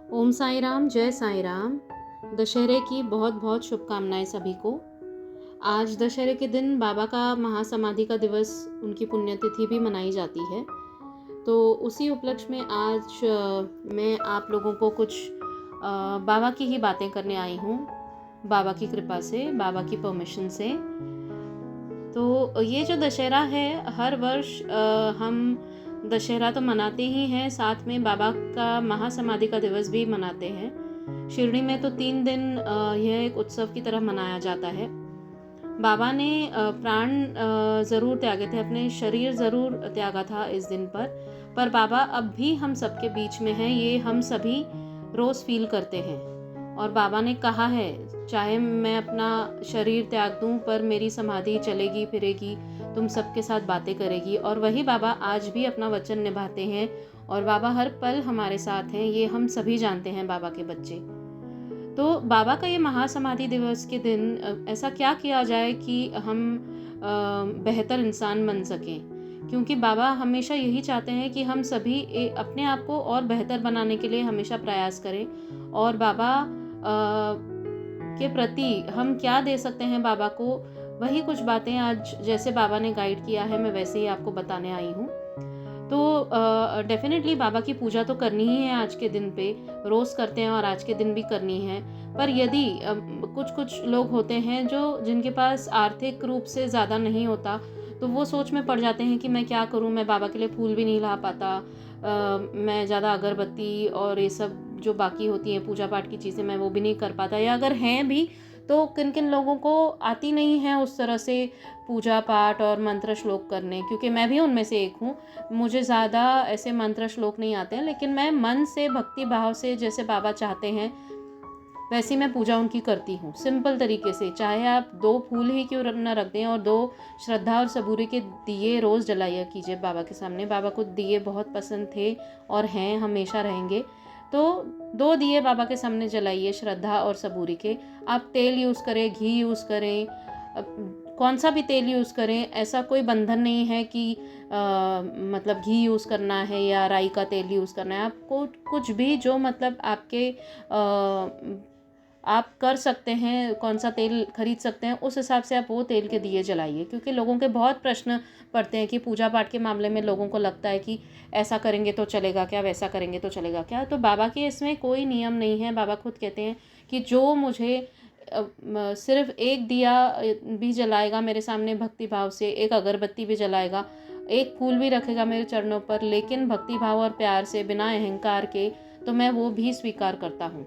ओम साई राम, जय साई राम। दशहरे की बहुत बहुत शुभकामनाएं सभी को। आज दशहरे के दिन बाबा का महासमाधि का दिवस, उनकी पुण्यतिथि भी मनाई जाती है। तो उसी उपलक्ष्य में आज मैं आप लोगों को कुछ बाबा की ही बातें करने आई हूँ। बाबा की कृपा से, बाबा की परमिशन से। तो ये जो दशहरा है, हर वर्ष हम दशहरा तो मनाते ही हैं, साथ में बाबा का महासमाधि का दिवस भी मनाते हैं। शिरडी में तो 3 दिन यह एक उत्सव की तरह मनाया जाता है। बाबा ने प्राण ज़रूर त्यागे थे, अपने शरीर ज़रूर त्यागा था इस दिन पर बाबा अब भी हम सबके बीच में हैं, ये हम सभी रोज़ फील करते हैं। और बाबा ने कहा है, चाहे मैं अपना शरीर त्याग दूं पर मेरी समाधि चलेगी फिरेगी, तुम सबके साथ बातें करेगी। और वही बाबा आज भी अपना वचन निभाते हैं और बाबा हर पल हमारे साथ हैं, ये हम सभी जानते हैं बाबा के बच्चे। तो बाबा का ये महासमाधि दिवस के दिन ऐसा क्या किया जाए कि हम बेहतर इंसान बन सकें, क्योंकि बाबा हमेशा यही चाहते हैं कि हम सभी अपने आप को और बेहतर बनाने के लिए हमेशा प्रयास करें। और बाबा के प्रति हम क्या दे सकते हैं बाबा को, वही कुछ बातें आज जैसे बाबा ने गाइड किया है, मैं वैसे ही आपको बताने आई हूँ। तो डेफिनेटली बाबा की पूजा तो करनी ही है आज के दिन पे, रोज़ करते हैं और आज के दिन भी करनी है। पर यदि कुछ कुछ लोग होते हैं जिनके पास आर्थिक रूप से ज़्यादा नहीं होता, तो वो सोच में पड़ जाते हैं कि मैं क्या करूं, मैं बाबा के लिए फूल भी नहीं ला पाता, मैं ज़्यादा अगरबत्ती और ये सब जो बाकी होती हैं पूजा पाठ की चीज़ें मैं वो भी नहीं कर पाता, या अगर हैं भी तो किन किन लोगों को आती नहीं है उस तरह से पूजा पाठ और मंत्र श्लोक करने, क्योंकि मैं भी उनमें से एक हूँ। मुझे ज़्यादा ऐसे मंत्र श्लोक नहीं आते हैं, लेकिन मैं मन से भक्ति भाव से जैसे बाबा चाहते हैं वैसी मैं पूजा उनकी करती हूँ, सिंपल तरीके से। चाहे आप 2 फूल ही क्यों न रख दें और 2 श्रद्धा और सबूरी के दिए रोज़ जलाया कीजिए बाबा के सामने। बाबा को दिए बहुत पसंद थे और हैं, हमेशा रहेंगे। तो 2 दिए बाबा के सामने जलाइए, श्रद्धा और सबूरी के। आप तेल यूज़ करें, घी यूज़ करें, कौन सा भी तेल यूज़ करें, ऐसा कोई बंधन नहीं है कि मतलब घी यूज़ करना है या राई का तेल यूज़ करना है। आपको कुछ भी जो मतलब आपके आप कर सकते हैं, कौन सा तेल खरीद सकते हैं, उस हिसाब से आप वो तेल के दिए जलाइए। क्योंकि लोगों के बहुत प्रश्न पड़ते हैं कि पूजा पाठ के मामले में लोगों को लगता है कि ऐसा करेंगे तो चलेगा क्या, वैसा करेंगे तो चलेगा क्या। तो बाबा के इसमें कोई नियम नहीं है। बाबा खुद कहते हैं कि जो मुझे सिर्फ एक दिया भी जलाएगा मेरे सामने भक्ति भाव से, एक अगरबत्ती भी जलाएगा, एक फूल भी रखेगा मेरे चरणों पर, लेकिन भक्ति भाव और प्यार से, बिना अहंकार के, तो मैं वो भी स्वीकार करता हूँ।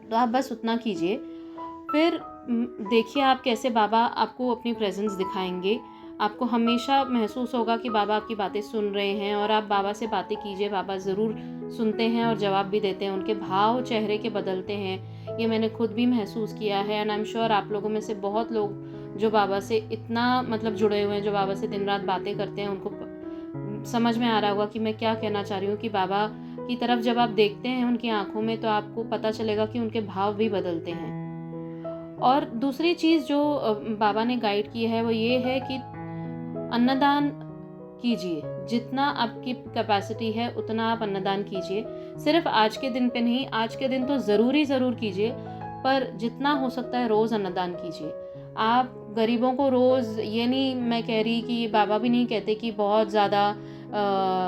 तो आप बस उतना कीजिए। फिर देखिए आप कैसे बाबा आपको अपनी प्रेजेंस दिखाएंगे। आपको हमेशा महसूस होगा कि बाबा आपकी बातें सुन रहे हैं, और आप बाबा से बातें कीजिए, बाबा ज़रूर सुनते हैं और जवाब भी देते हैं। उनके भाव चेहरे के बदलते हैं, ये मैंने खुद भी महसूस किया है। एंड आई एम श्योर आप लोगों में से बहुत लोग जो बाबा से इतना मतलब जुड़े हुए हैं, जो बाबा से दिन रात बातें करते हैं, उनको समझ में आ रहा होगा कि मैं क्या कहना चाह रही हूँ। कि बाबा की तरफ जब आप देखते हैं उनकी आंखों में, तो आपको पता चलेगा कि उनके भाव भी बदलते हैं। और दूसरी चीज़ जो बाबा ने गाइड की है वो ये है कि अन्नदान कीजिए। जितना आपकी कैपेसिटी है उतना आप अन्नदान कीजिए। सिर्फ आज के दिन पे नहीं, आज के दिन तो ज़रूर कीजिए, पर जितना हो सकता है रोज़ अन्नदान कीजिए। आप गरीबों को रोज़, ये नहीं मैं कह रही कि बाबा भी नहीं कहते कि बहुत ज़्यादा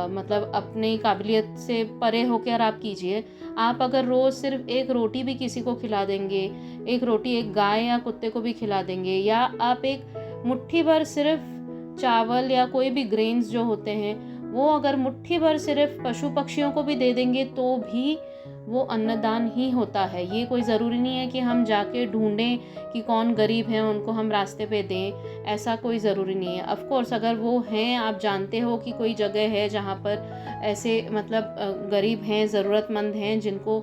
मतलब अपनी काबिलियत से परे होकर आप कीजिए। आप अगर रोज़ सिर्फ एक रोटी भी किसी को खिला देंगे, एक रोटी एक गाय या कुत्ते को भी खिला देंगे, या आप एक मुट्ठी भर सिर्फ चावल या कोई भी ग्रेन्स जो होते हैं वो अगर मुट्ठी भर सिर्फ पशु पक्षियों को भी दे देंगे, तो भी वो अन्नदान ही होता है। ये कोई ज़रूरी नहीं है कि हम जाके ढूंढें कि कौन गरीब है उनको हम रास्ते पे दें, ऐसा कोई ज़रूरी नहीं है। ऑफ कोर्स अगर वो हैं, आप जानते हो कि कोई जगह है जहाँ पर ऐसे मतलब गरीब हैं, ज़रूरतमंद हैं, जिनको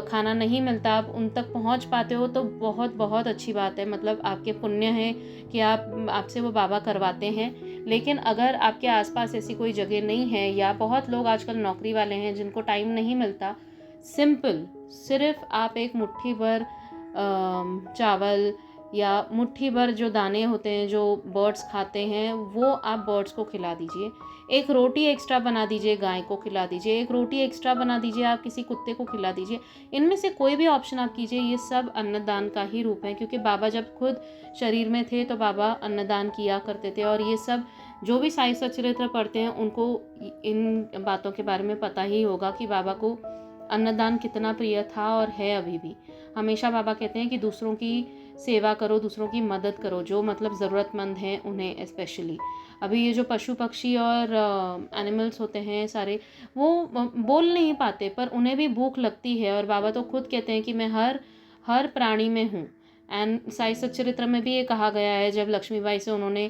खाना नहीं मिलता, आप उन तक पहुँच पाते हो, तो बहुत बहुत अच्छी बात है। मतलब आपके पुण्य है कि आपसे वो बाबा करवाते हैं। लेकिन अगर आपके आसपास ऐसी कोई जगह नहीं है, या बहुत लोग आजकल नौकरी वाले हैं जिनको टाइम नहीं मिलता, सिंपल सिर्फ आप एक मुट्ठी भर चावल या मुट्ठी भर जो दाने होते हैं जो बर्ड्स खाते हैं वो आप बर्ड्स को खिला दीजिए। एक रोटी एक्स्ट्रा बना दीजिए, गाय को खिला दीजिए। एक रोटी एक्स्ट्रा बना दीजिए, आप किसी कुत्ते को खिला दीजिए। इनमें से कोई भी ऑप्शन आप कीजिए, ये सब अन्नदान का ही रूप है, क्योंकि बाबा जब खुद शरीर में थे तो बाबा अन्नदान किया करते थे। और ये सब जो भी साई सच्चरित्र पढ़ते हैं उनको इन बातों के बारे में पता ही होगा कि बाबा को अन्नदान कितना प्रिय था और है अभी भी। हमेशा बाबा कहते हैं कि दूसरों की सेवा करो, दूसरों की मदद करो, जो मतलब ज़रूरतमंद हैं उन्हें स्पेशली। अभी ये जो पशु पक्षी और एनिमल्स होते हैं सारे, वो बोल नहीं पाते पर उन्हें भी भूख लगती है, और बाबा तो खुद कहते हैं कि मैं हर प्राणी में हूँ। एंड साई सच्चरित्र में भी ये कहा गया है, जब लक्ष्मीबाई से उन्होंने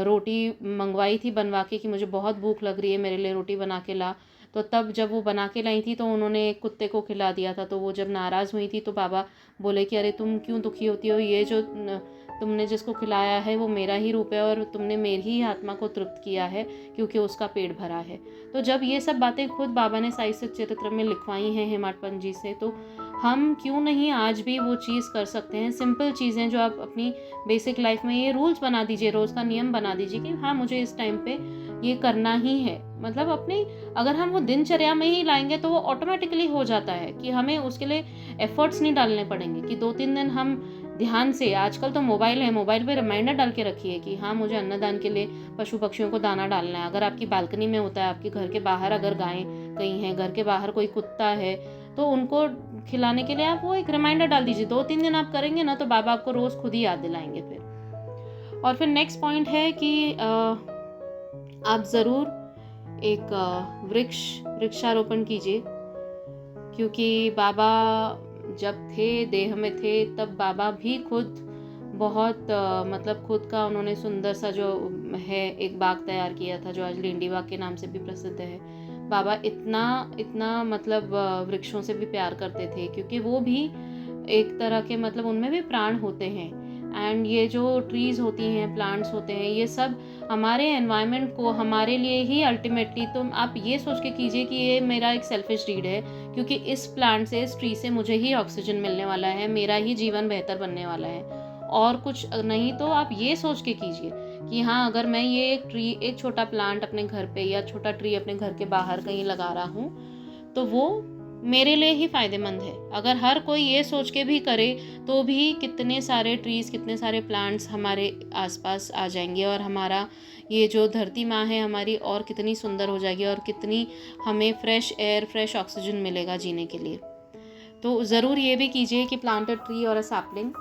रोटी मंगवाई थी बनवा के कि मुझे बहुत भूख लग रही है, मेरे लिए रोटी बना के ला, तो तब जब वो बना के लाई थी तो उन्होंने एक कुत्ते को खिला दिया था। तो वो जब नाराज़ हुई थी तो बाबा बोले कि अरे तुम क्यों दुखी होती हो, ये जो तुमने जिसको खिलाया है वो मेरा ही रूप है और तुमने मेरी ही आत्मा को तृप्त किया है क्योंकि उसका पेट भरा है। तो जब ये सब बातें खुद बाबा ने साई सच्चरित्र में लिखवाई हैं हेमाड पंत जी से, तो हम क्यों नहीं आज भी वो चीज़ कर सकते हैं। सिंपल चीज़ें जो आप अपनी बेसिक लाइफ में ये रूल्स बना दीजिए, रोज़ का नियम बना दीजिए कि हाँ मुझे इस टाइम पे ये करना ही है। मतलब अपनी अगर हम वो दिनचर्या में ही लाएंगे तो वो ऑटोमेटिकली हो जाता है कि हमें उसके लिए एफर्ट्स नहीं डालने पड़ेंगे कि 2-3 दिन हम ध्यान से, आजकल तो मोबाइल है, मोबाइल पे रिमाइंडर डाल के रखिए कि हाँ मुझे अन्नदान के लिए पशु पक्षियों को दाना डालना है। अगर आपकी बालकनी में होता है, आपके घर के बाहर अगर गायें कहीं हैं, घर के बाहर कोई कुत्ता है, तो उनको खिलाने के लिए आप वो एक रिमाइंडर डाल दीजिए। 2-3 दिन आप करेंगे ना तो बाबा आपको रोज़ खुद ही याद दिलाएंगे फिर। और फिर नेक्स्ट पॉइंट है कि आप ज़रूर एक वृक्षारोपण कीजिए, क्योंकि बाबा जब थे देह में थे तब बाबा भी खुद बहुत मतलब खुद का उन्होंने सुंदर सा जो है एक बाग तैयार किया था जो आज लिंडी बाग के नाम से भी प्रसिद्ध है। बाबा इतना मतलब वृक्षों से भी प्यार करते थे, क्योंकि वो भी एक तरह के मतलब उनमें भी प्राण होते हैं। एंड ये जो ट्रीज़ होती हैं, प्लांट्स होते हैं, ये सब हमारे एनवायरनमेंट को हमारे लिए ही अल्टीमेटली, तो आप ये सोच के कीजिए कि ये मेरा एक सेल्फिश डीड है, क्योंकि इस प्लांट से, इस ट्री से मुझे ही ऑक्सीजन मिलने वाला है, मेरा ही जीवन बेहतर बनने वाला है और कुछ नहीं। तो आप ये सोच के कीजिए कि हाँ अगर मैं ये एक छोटा प्लांट अपने घर पे या छोटा ट्री अपने घर के बाहर कहीं लगा रहा हूँ तो वो मेरे लिए ही फ़ायदेमंद है। अगर हर कोई ये सोच के भी करे तो भी कितने सारे ट्रीज़, कितने सारे प्लांट्स हमारे आसपास आ जाएंगे और हमारा ये जो धरती माँ है हमारी और कितनी सुंदर हो जाएगी और कितनी हमें फ्रेश एयर, फ्रेश ऑक्सीजन मिलेगा जीने के लिए। तो ज़रूर ये भी कीजिए कि प्लांट अ ट्री और अ सैपलिंग।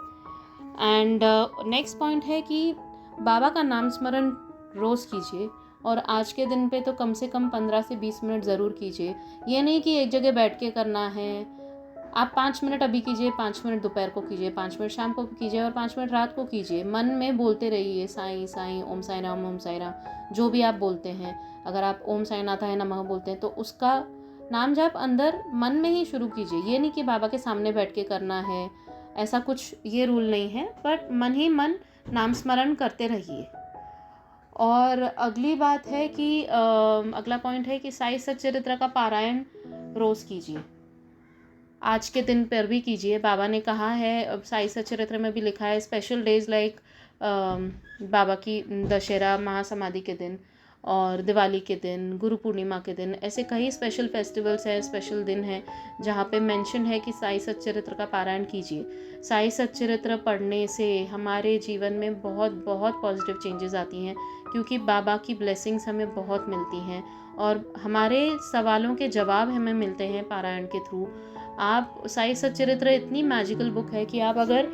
एंड नेक्स्ट पॉइंट है कि बाबा का नाम स्मरण रोज़ कीजिए, और आज के दिन पे तो कम से कम 15 से 20 मिनट ज़रूर कीजिए। ये नहीं कि एक जगह बैठ के करना है। आप 5 मिनट अभी कीजिए, 5 मिनट दोपहर को कीजिए, 5 मिनट शाम को कीजिए और 5 मिनट रात को कीजिए। मन में बोलते रहिए साईं साईं, ओम साई राम, ओम साई राम, जो भी आप बोलते हैं। अगर आप ओम साई नाथाय नमः बोलते हैं तो उसका नाम जाप अंदर मन में ही शुरू कीजिए। ये नहीं कि बाबा के सामने बैठ के करना है, ऐसा कुछ ये रूल नहीं है, बट मन ही मन नाम स्मरण करते रहिए। और अगली बात है कि अगला पॉइंट है कि साई सच्चरित्र का पारायण रोज़ कीजिए, आज के दिन पर भी कीजिए। बाबा ने कहा है, साई सच्चरित्र में भी लिखा है, स्पेशल डेज लाइक बाबा की दशहरा महासमाधि के दिन और दिवाली के दिन, गुरु पूर्णिमा के दिन, ऐसे कई स्पेशल फेस्टिवल्स हैं, स्पेशल दिन हैं जहाँ पे मेंशन है कि साई सच्चरित्र का पारायण कीजिए। साई सच्चरित्र पढ़ने से हमारे जीवन में बहुत बहुत पॉजिटिव चेंजेस आती हैं, क्योंकि बाबा की ब्लेसिंग्स हमें बहुत मिलती हैं और हमारे सवालों के जवाब हमें मिलते हैं पारायण के थ्रू। आप साई सच्चरित्र इतनी मैजिकल बुक है कि आप अगर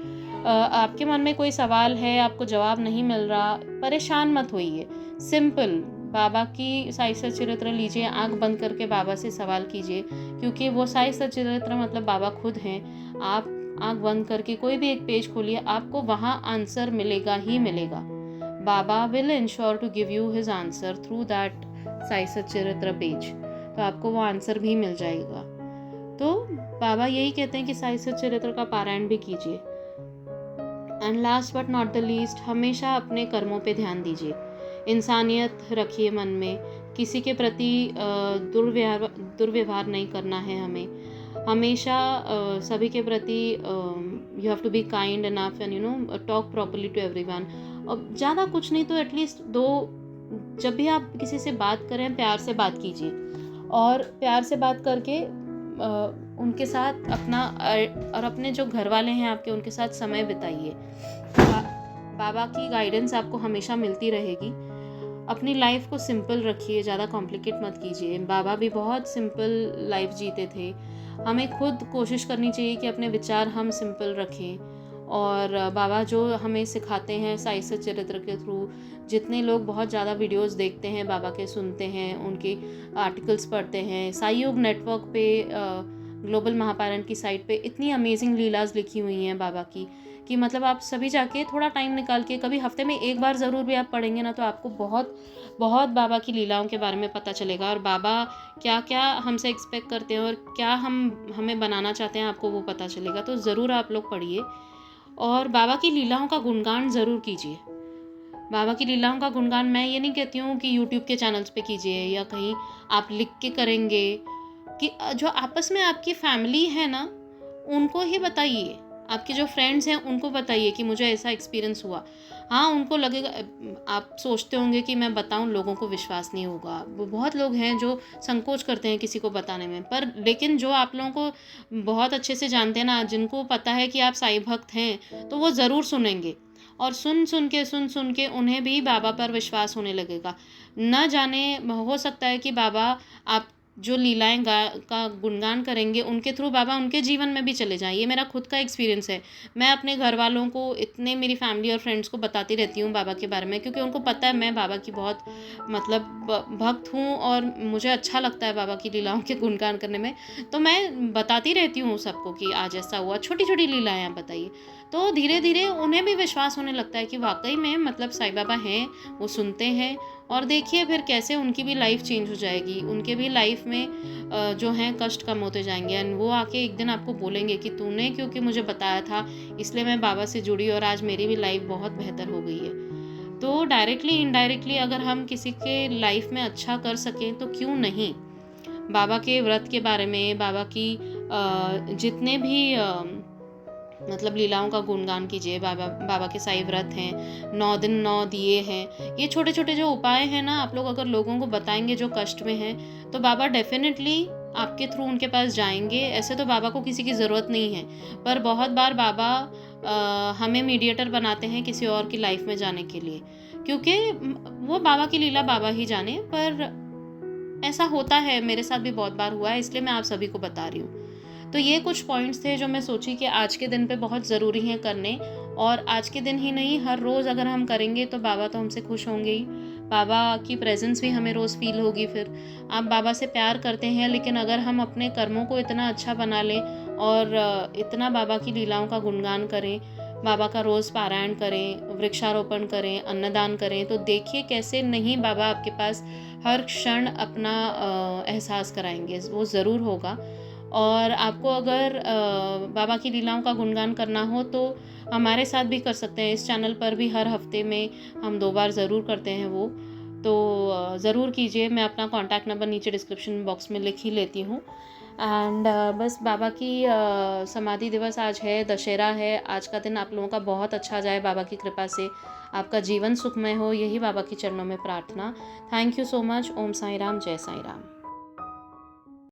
आपके मन में कोई सवाल है, आपको जवाब नहीं मिल रहा, परेशान मत होइए। सिंपल बाबा की साई सच्चरित्र लीजिए, आंख बंद करके बाबा से सवाल कीजिए, क्योंकि वो साई सच्चरित्र मतलब बाबा खुद हैं। आप आंख बंद करके कोई भी एक पेज खोलिए, आपको वहाँ आंसर मिलेगा ही मिलेगा। Baba will ensure to give you his answer through that Sai Satcharitra page, तो आपको वो आंसर भी मिल जाएगा। तो बाबा यही कहते हैं कि साई सच्चरित्र का पारायण भी कीजिए। And last but not the least, हमेशा अपने कर्मों पे ध्यान दीजिए, इंसानियत रखिए मन में, किसी के प्रति दुर्व्यवहार नहीं करना है हमें, हमेशा सभी के प्रति you have to be kind enough and talk properly to everyone. और ज़्यादा कुछ नहीं तो एटलीस्ट जब भी आप किसी से बात करें प्यार से बात कीजिए, और प्यार से बात करके उनके साथ अपना और अपने जो घर वाले हैं आपके उनके साथ समय बिताइए। बाबा की गाइडेंस आपको हमेशा मिलती रहेगी। अपनी लाइफ को सिंपल रखिए, ज़्यादा कॉम्प्लिकेट मत कीजिए। बाबा भी बहुत सिंपल लाइफ जीते थे। हमें खुद कोशिश करनी चाहिए कि अपने विचार हम सिंपल रखें। और बाबा जो हमें सिखाते हैं साई सच्चरित्र के थ्रू, जितने लोग बहुत ज़्यादा वीडियोस देखते हैं बाबा के, सुनते हैं, उनके आर्टिकल्स पढ़ते हैं, साई योग नेटवर्क पे ग्लोबल महापारण की साइट पे इतनी अमेजिंग लीलाज लिखी हुई हैं बाबा की कि मतलब आप सभी जाके थोड़ा टाइम निकाल के कभी हफ्ते में एक बार ज़रूर भी आप पढ़ेंगे ना, तो आपको बहुत बहुत बाबा की लीलाओं के बारे में पता चलेगा, और बाबा क्या क्या हमसे एक्सपेक्ट करते हैं और क्या हमें बनाना चाहते हैं आपको वो पता चलेगा। तो ज़रूर आप लोग पढ़िए और बाबा की लीलाओं का गुणगान ज़रूर कीजिए। बाबा की लीलाओं का गुणगान मैं ये नहीं कहती हूँ कि यूट्यूब के चैनल्स पे कीजिए या कहीं आप लिख के करेंगे, कि जो आपस में आपकी फैमिली है ना उनको ही बताइए, आपके जो फ्रेंड्स हैं उनको बताइए कि मुझे ऐसा एक्सपीरियंस हुआ। हाँ, उनको लगेगा, आप सोचते होंगे कि मैं बताऊं लोगों को विश्वास नहीं होगा, वो बहुत लोग हैं जो संकोच करते हैं किसी को बताने में, पर लेकिन जो आप लोगों को बहुत अच्छे से जानते हैं ना, जिनको पता है कि आप साईं भक्त हैं, तो वो ज़रूर सुनेंगे और सुन सुन के उन्हें भी बाबा पर विश्वास होने लगेगा। न जाने, हो सकता है कि बाबा आप जो लीलाएं का गुणगान करेंगे उनके थ्रू बाबा उनके जीवन में भी चले जाएं। ये मेरा खुद का एक्सपीरियंस है। मैं अपने घर वालों को, इतने मेरी फैमिली और फ्रेंड्स को बताती रहती हूँ बाबा के बारे में, क्योंकि उनको पता है मैं बाबा की बहुत मतलब भक्त हूँ और मुझे अच्छा लगता है बाबा की लीलाओं के गुणगान करने में। तो मैं बताती रहती हूँ सबको कि आज ऐसा हुआ, छोटी छोटी लीलाएं आप बताइए। तो धीरे धीरे उन्हें भी विश्वास होने लगता है कि वाकई में मतलब साईं बाबा हैं, वो सुनते हैं। और देखिए फिर कैसे उनकी भी लाइफ चेंज हो जाएगी, उनके भी लाइफ में जो हैं कष्ट कम होते जाएंगे, एंड वो आके एक दिन आपको बोलेंगे कि तूने क्योंकि मुझे बताया था, इसलिए मैं बाबा से जुड़ी और आज मेरी भी लाइफ बहुत बेहतर हो गई है। तो डायरेक्टली इनडायरेक्टली अगर हम किसी के लाइफ में अच्छा कर सकें तो क्यों नहीं। बाबा के व्रत के बारे में, बाबा की जितने भी मतलब लीलाओं का गुणगान कीजिए। बाबा के साईं व्रत हैं, 9 दिन 9 दिए हैं, ये छोटे छोटे जो उपाय हैं ना, आप लोग अगर लोगों को बताएंगे जो कष्ट में हैं, तो बाबा डेफिनेटली आपके थ्रू उनके पास जाएंगे। ऐसे तो बाबा को किसी की ज़रूरत नहीं है, पर बहुत बार बाबा हमें मीडिएटर बनाते हैं किसी और की लाइफ में जाने के लिए, क्योंकि वो बाबा की लीला बाबा ही जाने। पर ऐसा होता है, मेरे साथ भी बहुत बार हुआ है, इसलिए मैं आप सभी को बता रही हूँ। तो ये कुछ पॉइंट्स थे जो मैं सोची कि आज के दिन पे बहुत ज़रूरी हैं करने, और आज के दिन ही नहीं, हर रोज़ अगर हम करेंगे तो बाबा तो हमसे खुश होंगे ही, बाबा की प्रेजेंस भी हमें रोज़ फील होगी। फिर आप बाबा से प्यार करते हैं, लेकिन अगर हम अपने कर्मों को इतना अच्छा बना लें और इतना बाबा की लीलाओं का गुणगान करें, बाबा का रोज़ पारायण करें, वृक्षारोपण करें, अन्नदान करें, तो देखिए कैसे नहीं बाबा आपके पास हर क्षण अपना एहसास कराएंगे, वो ज़रूर होगा। और आपको अगर बाबा की लीलाओं का गुणगान करना हो तो हमारे साथ भी कर सकते हैं। इस चैनल पर भी हर हफ्ते में हम 2 बार ज़रूर करते हैं वो, तो ज़रूर कीजिए। मैं अपना कॉन्टैक्ट नंबर नीचे डिस्क्रिप्शन बॉक्स में लिख ही लेती हूँ। एंड बस बाबा की समाधि दिवस आज है, दशहरा है। आज का दिन आप लोगों का बहुत अच्छा जाए, बाबा की कृपा से आपका जीवन सुखमय हो, यही बाबा के चरणों में प्रार्थना। Thank you so much. Om Sai Ram, जय साईं राम।